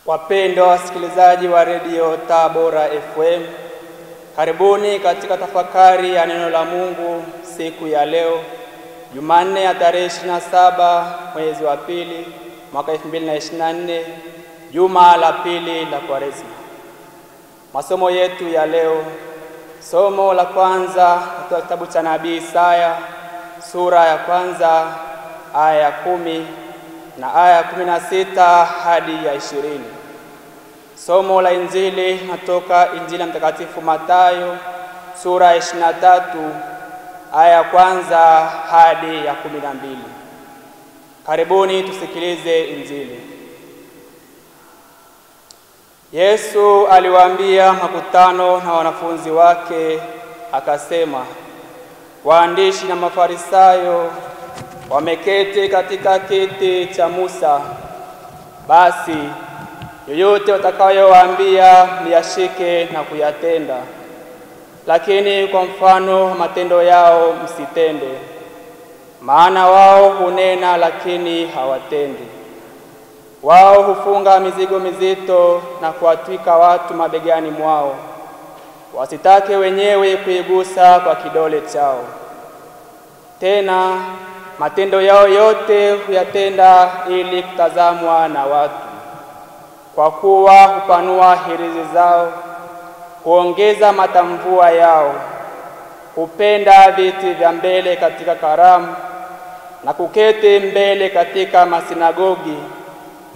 Wapendwa wasikilizaji wa redio Tabora FM, karibuni katika tafakari ya neno la Mungu siku ya leo, Jumanne ya tarehe 27 mwezi wa pili mwaka 2024, juma la pili la Kwaresma. Masomo yetu ya leo, somo la kwanza kutoka kitabu cha nabii Isaya sura ya kwanza aya ya 10 na aya ya 16 hadi ya 20. Somo la Injili natoka Injili ya Mtakatifu Mathayo sura ya 23 aya ya kwanza hadi ya 12. Karibuni tusikilize Injili. Yesu aliwaambia makutano na wanafunzi wake akasema, waandishi na Mafarisayo wameketi katika kiti cha Musa. Basi yoyote watakayowaambia miyashike na kuyatenda, lakini kwa mfano matendo yao msitende, maana wao hunena lakini hawatendi. Wao hufunga mizigo mizito na kuwatwika watu mabegani mwao, wasitake wenyewe kuigusa kwa kidole chao. Tena matendo yao yote huyatenda ili kutazamwa na watu, kwa kuwa hupanua hirizi zao, huongeza matamvua yao, hupenda viti vya mbele katika karamu na kuketi mbele katika masinagogi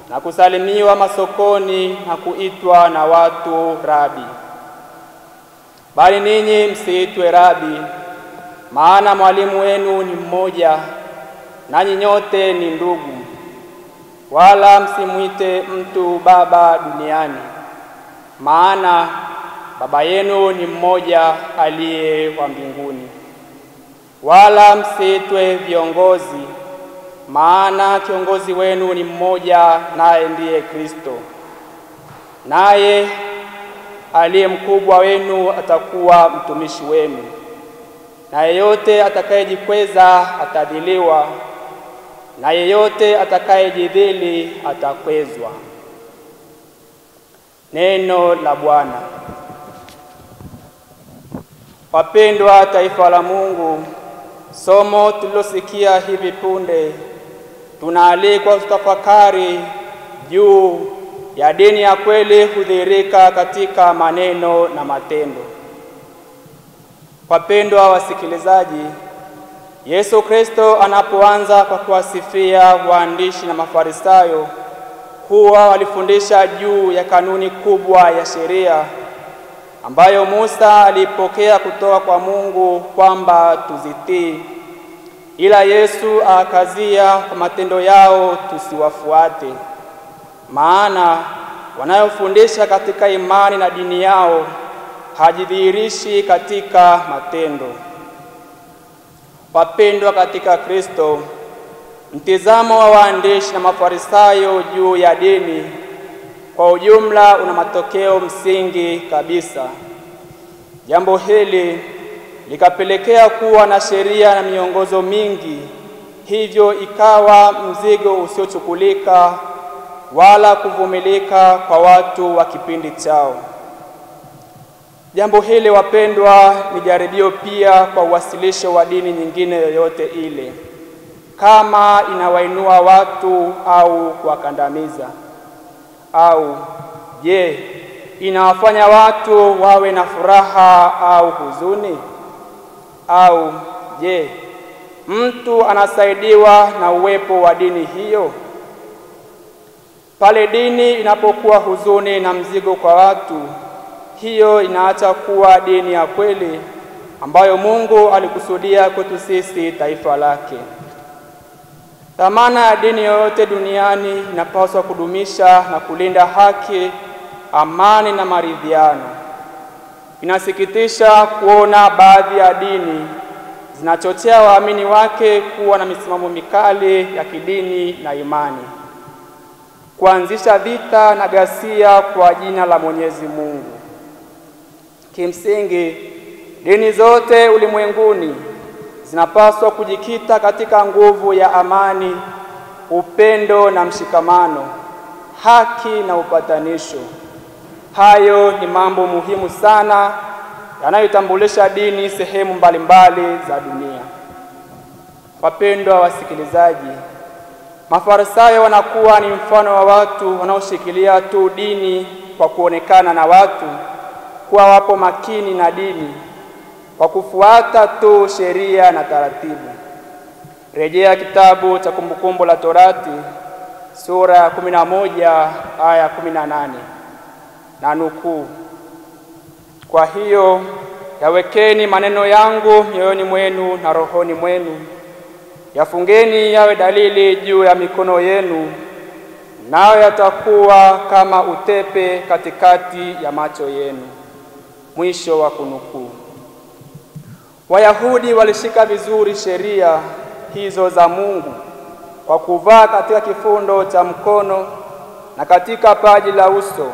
na kusalimiwa masokoni na kuitwa na watu Rabi. Bali ninyi msiitwe Rabi, maana mwalimu wenu ni mmoja, nanyi nyote ni ndugu. Wala msimwite mtu baba duniani, maana baba yenu ni mmoja aliye wa mbinguni. Wala msiitwe viongozi, maana kiongozi wenu ni mmoja, naye ndiye Kristo. Naye aliye mkubwa wenu atakuwa mtumishi wenu. Na yeyote atakayejikweza atadhiliwa, na yeyote atakayejidhili atakwezwa. Neno la Bwana. Wapendwa taifa la Mungu, somo tulilosikia hivi punde, tunaalikwa kutafakari juu ya dini ya kweli kudhihirika katika maneno na matendo. Wapendwa wasikilizaji, Yesu Kristo anapoanza kwa kuwasifia waandishi na Mafarisayo kuwa walifundisha juu ya kanuni kubwa ya sheria ambayo Musa alipokea kutoka kwa Mungu kwamba tuzitii, ila Yesu akazia kwa matendo yao tusiwafuate, maana wanayofundisha katika imani na dini yao hajidhihirishi katika matendo. Wapendwa katika Kristo, mtizamo wa waandishi na Mafarisayo juu ya dini kwa ujumla una matokeo msingi kabisa. Jambo hili likapelekea kuwa na sheria na miongozo mingi, hivyo ikawa mzigo usiochukulika wala kuvumilika kwa watu wa kipindi chao. Jambo hili wapendwa, ni jaribio pia kwa uwasilisho wa dini nyingine yoyote ile, kama inawainua watu au kuwakandamiza. Au je, inawafanya watu wawe na furaha au huzuni? Au je, mtu anasaidiwa na uwepo wa dini hiyo? Pale dini inapokuwa huzuni na mzigo kwa watu, hiyo inaacha kuwa dini ya kweli ambayo Mungu alikusudia kwetu sisi taifa lake. Dhamana ya dini yoyote duniani inapaswa kudumisha na kulinda haki, amani na maridhiano. Inasikitisha kuona baadhi ya dini zinachochea waamini wake kuwa na misimamo mikali ya kidini na imani, kuanzisha vita na ghasia kwa jina la Mwenyezi Mungu. Kimsingi, dini zote ulimwenguni zinapaswa kujikita katika nguvu ya amani, upendo na mshikamano, haki na upatanisho. Hayo ni mambo muhimu sana yanayotambulisha dini sehemu mbalimbali za dunia. Wapendwa wasikilizaji, Mafarisayo wanakuwa ni mfano wa watu wanaoshikilia tu dini kwa kuonekana na watu kuwa wapo makini na dini, kwa kufuata tu sheria na taratibu. Rejea kitabu cha Kumbukumbu la Torati sura ya 11 aya 18, na nukuu: "Kwa hiyo yawekeni maneno yangu mioyoni mwenu na rohoni mwenu, yafungeni yawe dalili juu ya mikono yenu, nayo yatakuwa kama utepe katikati ya macho yenu." Mwisho wa kunukuu. Wayahudi walishika vizuri sheria hizo za Mungu kwa kuvaa katika kifundo cha mkono na katika paji la uso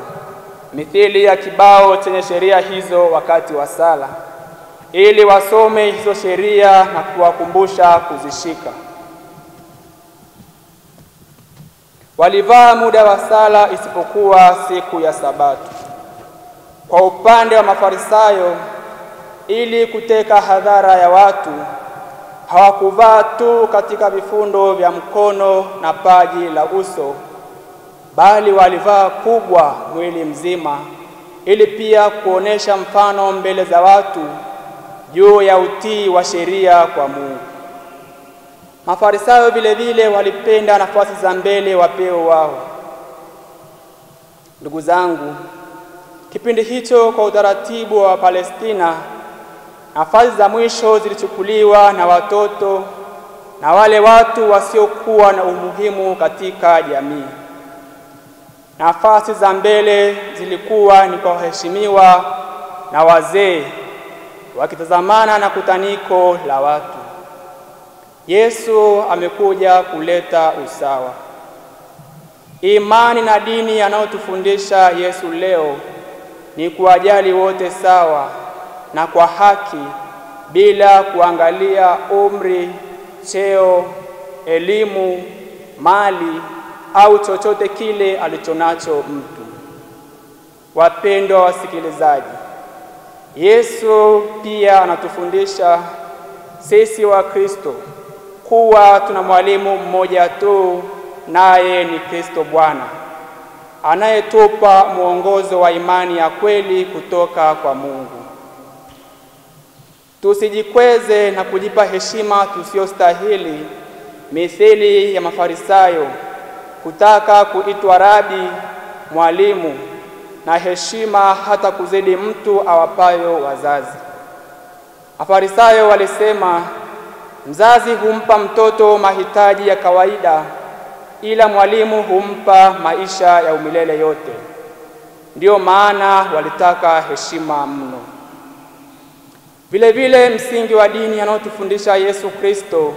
mithili ya kibao chenye sheria hizo wakati wa sala, ili wasome hizo sheria na kuwakumbusha kuzishika. Walivaa muda wa sala isipokuwa siku ya Sabato. Kwa upande wa Mafarisayo, ili kuteka hadhara ya watu, hawakuvaa tu katika vifundo vya mkono na paji la uso, bali walivaa kubwa mwili mzima, ili pia kuonesha mfano mbele za watu juu ya utii wa sheria kwa Mungu. Mafarisayo vile vile walipenda nafasi za mbele wapeo wao. Ndugu zangu, kipindi hicho kwa utaratibu wa Palestina, nafasi za mwisho zilichukuliwa na watoto na wale watu wasiokuwa na umuhimu katika jamii. Nafasi za mbele zilikuwa ni kwa waheshimiwa na wazee, wakitazamana na kutaniko la watu. Yesu amekuja kuleta usawa. Imani na dini yanayotufundisha Yesu leo ni kuwajali wote sawa na kwa haki, bila kuangalia umri, cheo, elimu, mali au chochote kile alichonacho mtu. Wapendwa wasikilizaji, Yesu pia anatufundisha sisi wa Kristo kuwa tuna mwalimu mmoja tu, naye ni Kristo Bwana, anayetupa mwongozo wa imani ya kweli kutoka kwa Mungu. Tusijikweze na kujipa heshima tusiyostahili mithili ya Mafarisayo, kutaka kuitwa rabi, mwalimu, na heshima hata kuzidi mtu awapayo wazazi. Mafarisayo walisema mzazi humpa mtoto mahitaji ya kawaida, ila mwalimu humpa maisha ya umilele yote. Ndiyo maana walitaka heshima mno. Vile vile msingi wa dini anayotufundisha Yesu Kristo: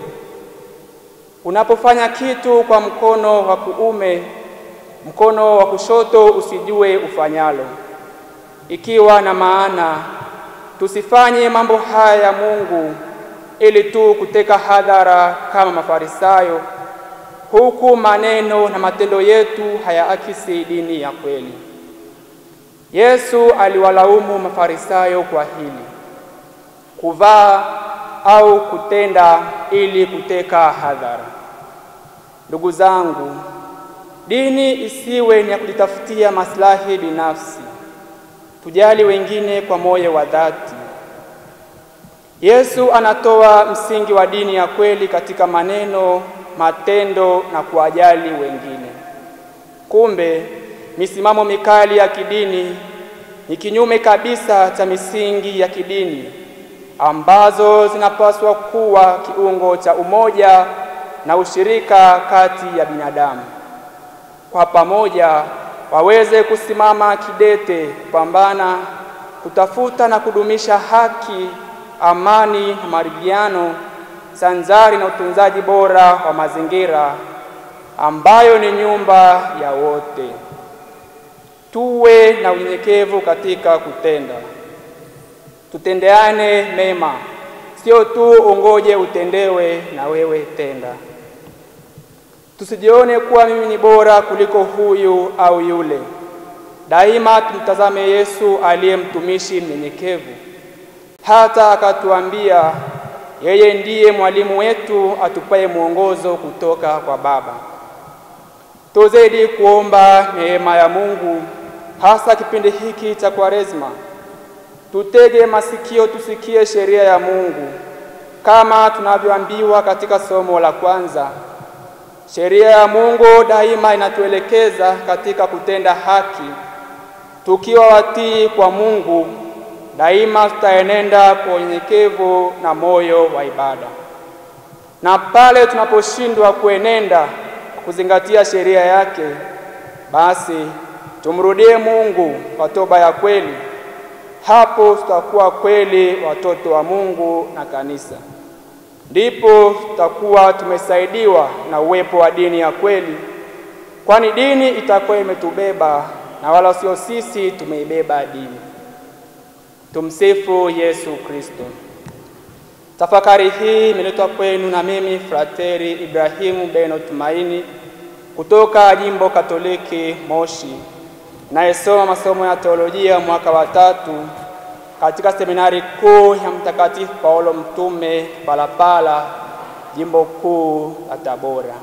unapofanya kitu kwa mkono wa kuume, mkono wa kushoto usijue ufanyalo. Ikiwa na maana tusifanye mambo haya ya Mungu ili tu kuteka hadhara kama Mafarisayo, huku maneno na matendo yetu hayaakisi dini ya kweli. Yesu aliwalaumu Mafarisayo kwa hili: kuvaa au kutenda ili kuteka hadhara. Ndugu zangu, dini isiwe ni ya kujitafutia maslahi binafsi. Tujali wengine kwa moyo wa dhati. Yesu anatoa msingi wa dini ya kweli katika maneno, matendo na kuwajali wengine. Kumbe, misimamo mikali ya kidini ni kinyume kabisa cha misingi ya kidini ambazo zinapaswa kuwa kiungo cha umoja na ushirika kati ya binadamu. Kwa pamoja waweze kusimama kidete kupambana, kutafuta na kudumisha haki, amani na maridhiano, sanjari na utunzaji bora wa mazingira ambayo ni nyumba ya wote. Tuwe na unyenyekevu katika kutenda. Tutendeane mema, sio tu ungoje utendewe na wewe tenda. Tusijione kuwa mimi ni bora kuliko huyu au yule. Daima tumtazame Yesu aliye mtumishi mnyenyekevu, hata akatuambia yeye ndiye mwalimu wetu atupaye mwongozo kutoka kwa Baba. Tuzidi kuomba neema ya Mungu, hasa kipindi hiki cha Kwaresma. Tutege masikio tusikie sheria ya Mungu, kama tunavyoambiwa katika somo la kwanza. Sheria ya Mungu daima inatuelekeza katika kutenda haki. Tukiwa watii kwa Mungu, daima tutaenenda kwa unyenyekevu na moyo wa ibada. Na pale tunaposhindwa kuenenda kuzingatia sheria yake, basi tumrudie Mungu kwa toba ya kweli. Hapo tutakuwa kweli watoto wa Mungu na kanisa. Ndipo tutakuwa tumesaidiwa na uwepo wa dini ya kweli, kwani dini itakuwa imetubeba na wala sio sisi tumeibeba dini. Tumsifu Yesu Kristo. Tafakari hii imeletwa kwenu na mimi Frateri Ibrahimu Beno Tumaini kutoka Jimbo Katoliki Moshi, nayesoma masomo ya teolojia mwaka wa 3 katika seminari kuu ya Mtakatifu Paulo Mtume Palapala, Jimbo kuu la Tabora.